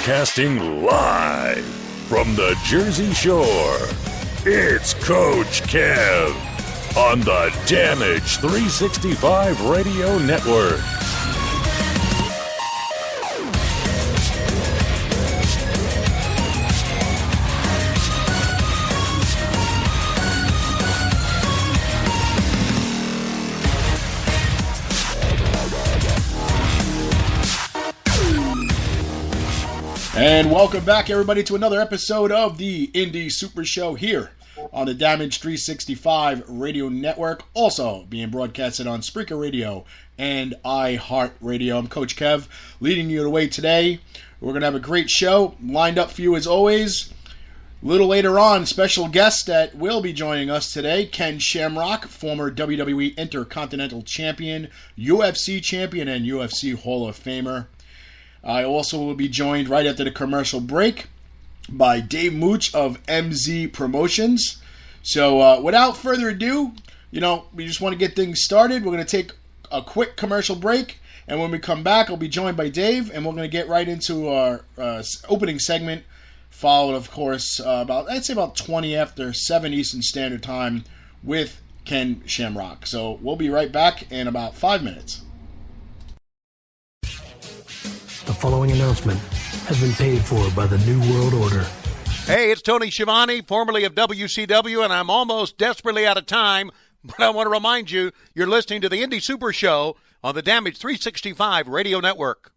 Broadcasting live from the Jersey Shore, it's Coach Kev on the Damage 365 Radio Network. And welcome back, everybody, to another episode of the Indie Super Show here on the Damage 365 Radio Network, also being broadcasted on Spreaker Radio and iHeartRadio. I'm Coach Kev, leading you the way today. We're going to have a great show lined up for you as always. A little later on, special guest that will be joining us today, Ken Shamrock, former WWE Intercontinental Champion, UFC Champion, and UFC Hall of Famer. I also will be joined right after the commercial break by Dave Mooch of MZ Promotions. So without further ado, we just want to get things started. We're going to take a quick commercial break, and when we come back, I'll be joined by Dave, and we're going to get right into our opening segment, followed, of course, about 20 after 7 Eastern Standard Time with Ken Shamrock. So we'll be right back in about 5 minutes. The following announcement has been paid for by the New World Order. Hey, it's Tony Schiavone, formerly of WCW, and I'm almost desperately out of time, but I want to remind you, you're listening to the Indie Super Show on the Damage 365 Radio Network.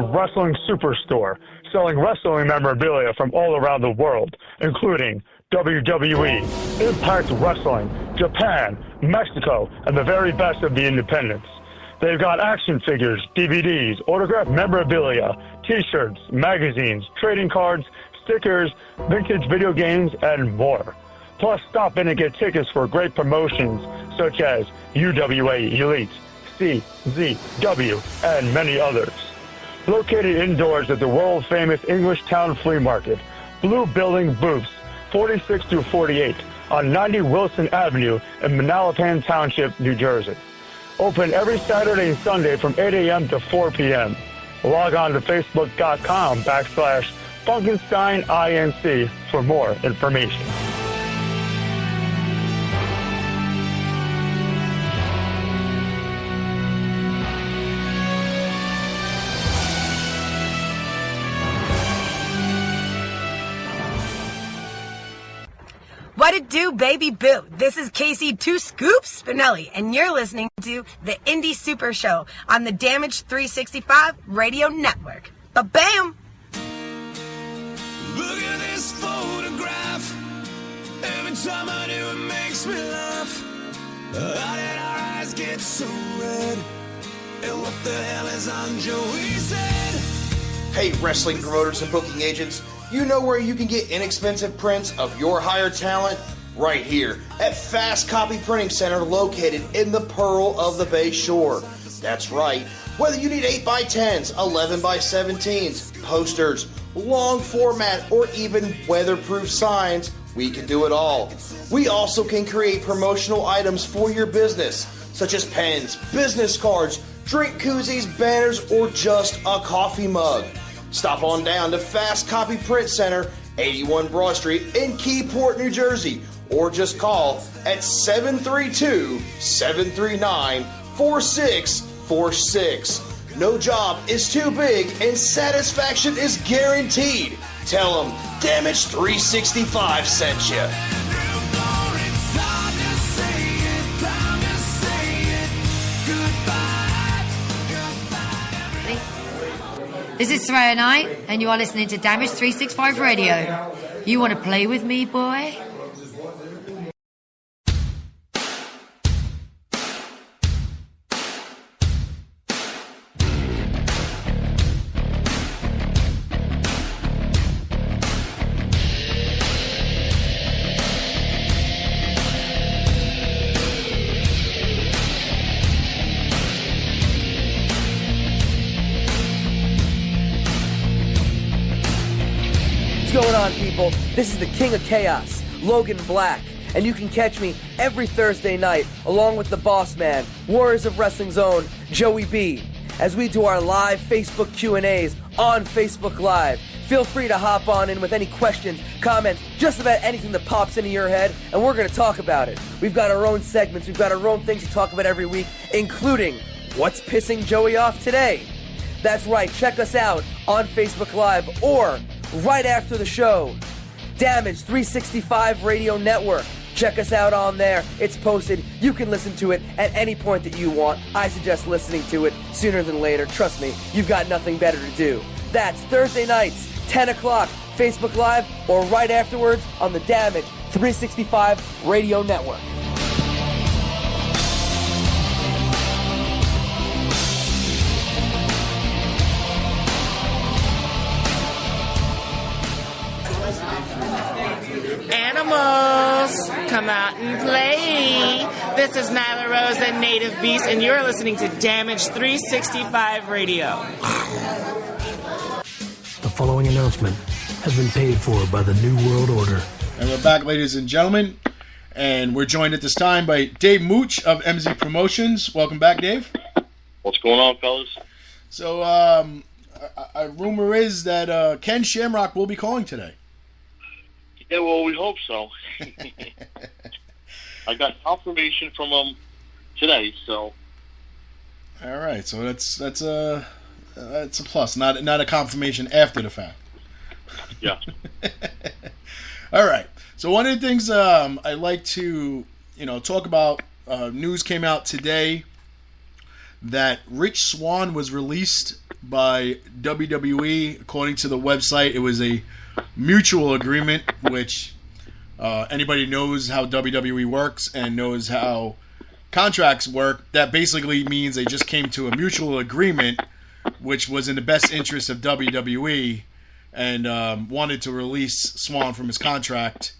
Wrestling Superstore, selling wrestling memorabilia from all around the world, including WWE, Impact Wrestling, Japan, Mexico, and the very best of the independents. They've got action figures, DVDs, autographed memorabilia, t-shirts, magazines, trading cards, stickers, vintage video games, and more. Plus, stop in and get tickets for great promotions such as UWA Elite, CZW, and many others. Located indoors at the world-famous Englishtown Flea Market, Blue Building Booths, 46 through 48 on 90 Wilson Avenue in Manalapan Township, New Jersey. Open every Saturday and Sunday from 8 a.m. to 4 p.m. Log on to Facebook.com/FunkensteinINC for more information. What it do, baby boo? This is Casey Two Scoops Spinelli, and you're listening to the Indie Super Show on the Damage 365 Radio Network. Ba-bam! Look at this photograph. Every time I do, it makes me laugh. How did our eyes get so red? And what the hell is on Joey's head? Hey, wrestling promoters and booking agents. You know where you can get inexpensive prints of your hired talent? Right here at Fast Copy Printing Center, located in the Pearl of the Bay Shore. That's right. Whether you need 8x10s, 11x17s, posters, long format, or even weatherproof signs, we can do it all. We also can create promotional items for your business, such as pens, business cards, drink koozies, banners, or just a coffee mug. Stop on down to Fast Copy Print Center, 81 Broad Street in Keyport, New Jersey, or just call at 732-739-4646. No job is too big and satisfaction is guaranteed. Tell them Damage 365 sent you. This is Saraya Knight, and you are listening to Damage 365 Radio. You want to play with me, boy? people? This is the King of Chaos, Logan Black, and you can catch me every Thursday night along with the boss man, Warriors of Wrestling's own Joey B, as we do our live Facebook Q&As on Facebook Live. Feel free to hop on in with any questions, comments, just about anything that pops into your head, and we're going to talk about it. We've got our own segments, we've got our own things to talk about every week, including what's pissing Joey off today. That's right, check us out on Facebook Live or right after the show. Damage 365 Radio Network. Check us out on there. It's posted. You can listen to it at any point that you want. I suggest listening to it sooner than later. Trust me, you've got nothing better to do. That's Thursday nights, 10 o'clock, Facebook Live, or right afterwards on the Damage 365 Radio Network. Animals, come out and play. This is Nyla Rose and Native Beast, and you're listening to Damage 365 Radio. The following announcement has been paid for by the New World Order. And we're back, ladies and gentlemen, and we're joined at this time by Dave Mooch of MZ Promotions. Welcome back, Dave. What's going on, fellas? So, a rumor is that Ken Shamrock will be calling today. Yeah, well, we hope so. I got confirmation from him today, so. All right, so that's a plus, not a confirmation after the fact. Yeah. All right. So one of the things I like to talk about, news came out today that Rich Swann was released by WWE. According to the website, it was a mutual agreement, which anybody knows how WWE works and knows how contracts work. That basically means they just came to a mutual agreement, which was in the best interest of WWE, and wanted to release Swann from his contract.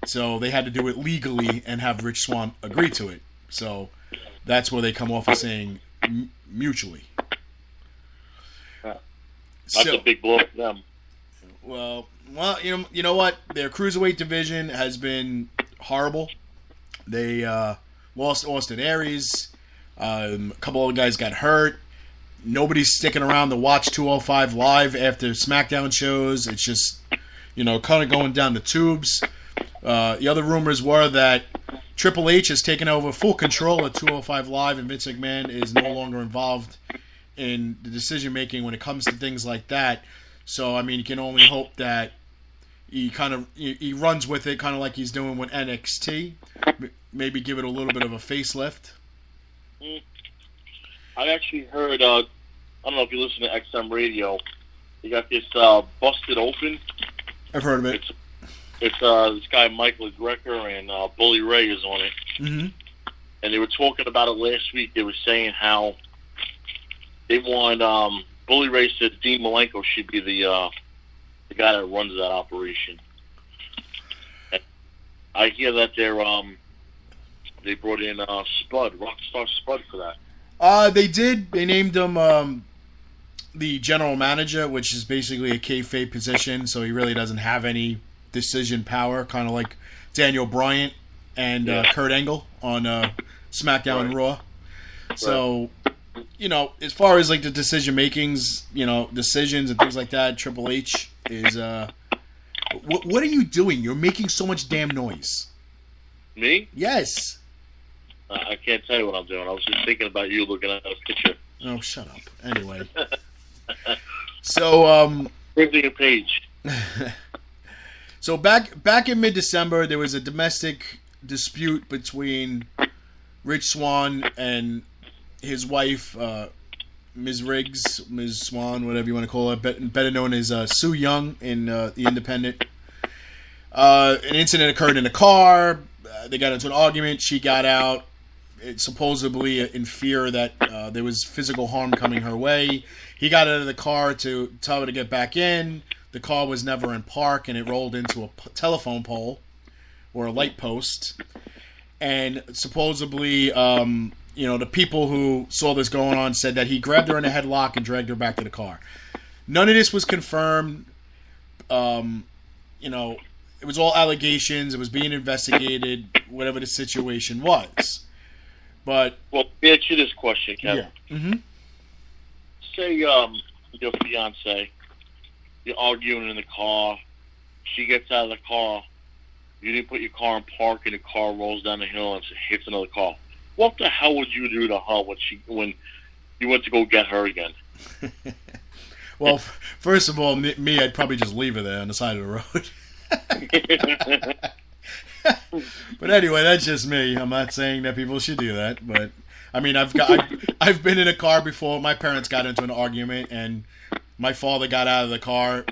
So they had to do it legally and have Rich Swann agree to it. So that's where they come off of saying mutually. That's a big blow for them. Well, you know what? Their cruiserweight division has been horrible. They lost Austin Aries. A couple other guys got hurt. Nobody's sticking around to watch 205 Live after SmackDown shows. It's just, kind of going down the tubes. The other rumors were that Triple H has taken over full control of 205 Live, and Vince McMahon is no longer involved in the decision-making when it comes to things like that. So, you can only hope that he runs with it, kind of like he's doing with NXT. Maybe give it a little bit of a facelift. I actually heard, I don't know if you listen to XM Radio, they got this Busted Open. I've heard of it. It's this guy Michael Grecker and Bully Ray is on it. Mm-hmm. And they were talking about it last week. They were saying how they want Bully Ray said Dean Malenko should be the guy that runs that operation. And I hear that they brought in Spud, Rockstar Spud, for that. They did. They named him the general manager, which is basically a kayfabe position, so he really doesn't have any decision power, kind of like Daniel Bryant and Kurt Angle on SmackDown and Raw. So, as far as like the decision makings, decisions and things like that, Triple H is. What are you doing? You're making so much damn noise. Me? Yes. I can't tell you what I'm doing. I was just thinking about you looking at a picture. Oh, shut up. Anyway. So, Bring a page. So back in mid-December, there was a domestic dispute between Rich Swann and his wife, Ms. Riggs, Ms. Swann, whatever you want to call her, better known as Sue Young in The Independent. An incident occurred in a car. They got into an argument. She got out, supposedly in fear that there was physical harm coming her way. He got out of the car to tell her to get back in. The car was never in park, and it rolled into a telephone pole or a light post. And supposedly, the people who saw this going on said that he grabbed her in a headlock and dragged her back to the car. None of this was confirmed. it was all allegations. It was being investigated, whatever the situation was. But well, let me ask you this question, Kevin. Yeah. Mm-hmm. Say your fiance, you're arguing in the car. She gets out of the car. You didn't put your car in park, and the car rolls down the hill and hits another car. What the hell would you do to her when you went to go get her again? Well, first of all, me, I'd probably just leave her there on the side of the road. But anyway, that's just me. I'm not saying that people should do that, but I mean, I've been in a car before. My parents got into an argument, and my father got out of the car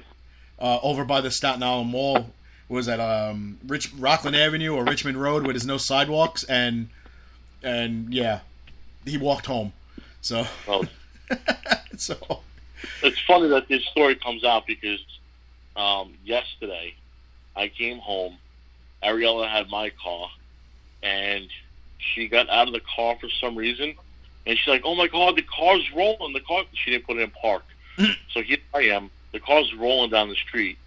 over by the Staten Island Mall. What was that Rockland Avenue or Richmond Road, where there's no sidewalks, and yeah, he walked home. So, so it's funny that this story comes out because yesterday I came home. Ariella had my car, and she got out of the car for some reason, and she's like, "Oh my God, the car's rolling!" She didn't put it in park, so here I am. The car's rolling down the street.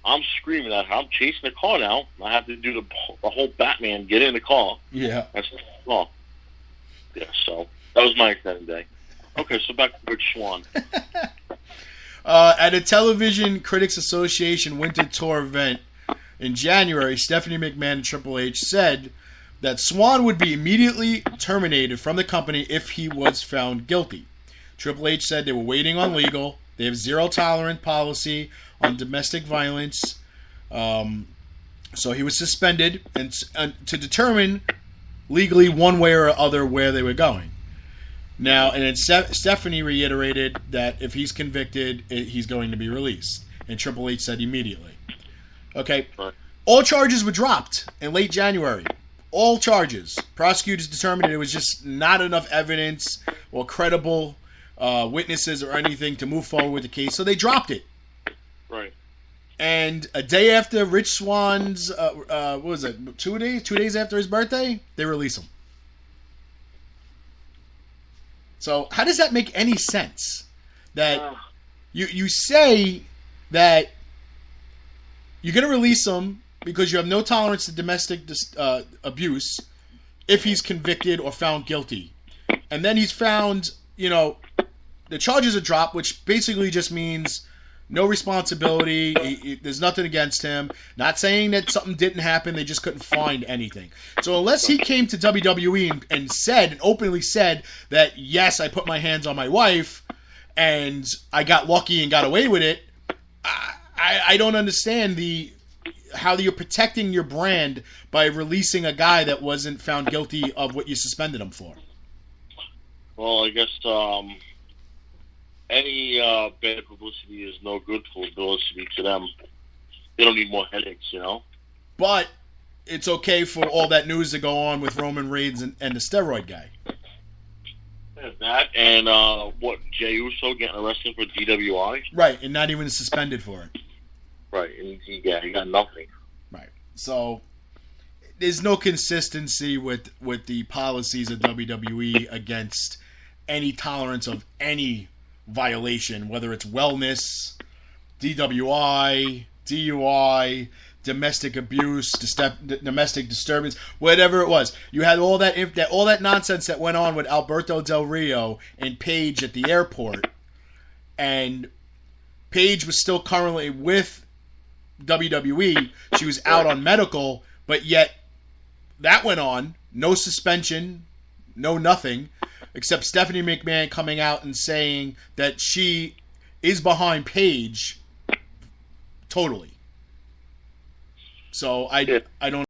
I'm screaming at her. I'm chasing the car now. I have to do the whole Batman, get in the car. Yeah. That's the car. Yeah, so that was my extended day. Okay, so back to Rich Swann. At a Television Critics Association Winter Tour event in January, Stephanie McMahon and Triple H said that Swann would be immediately terminated from the company if he was found guilty. Triple H said they were waiting on legal. They have zero tolerance policy on domestic violence. So he was suspended and to determine legally one way or other where they were going. Now, and then Stephanie reiterated that if he's convicted, he's going to be released. And Triple H said immediately. Okay. All charges were dropped in late January. All charges. Prosecutors determined it was just not enough evidence or credible witnesses or anything to move forward with the case, so they dropped it. Right. And a day after Rich Swann's, what was it, 2 days? 2 days after his birthday, they release him. So how does that make any sense? That you say that you're going to release him because you have no tolerance to domestic abuse if he's convicted or found guilty. And then he's found, the charges are dropped, which basically just means no responsibility. There's nothing against him. Not saying that something didn't happen. They just couldn't find anything. So unless he came to WWE and openly said that, yes, I put my hands on my wife and I got lucky and got away with it, I don't understand how you're protecting your brand by releasing a guy that wasn't found guilty of what you suspended him for. Well, I guess any bad publicity is no good publicity to them. They don't need more headaches, But it's okay for all that news to go on with Roman Reigns and the steroid guy. That and Jey Uso getting arrested for DWI? Right, and not even suspended for it. Right, and he got nothing. Right, so there's no consistency with the policies of WWE against any tolerance of any violation, whether it's wellness, DWI, DUI, domestic abuse, domestic disturbance, whatever it was. You had all that nonsense that went on with Alberto Del Rio and Paige at the airport, and Paige was still currently with WWE. She was out on medical, but yet that went on. No suspension, no nothing, except Stephanie McMahon coming out and saying that she is behind Paige totally. So I don't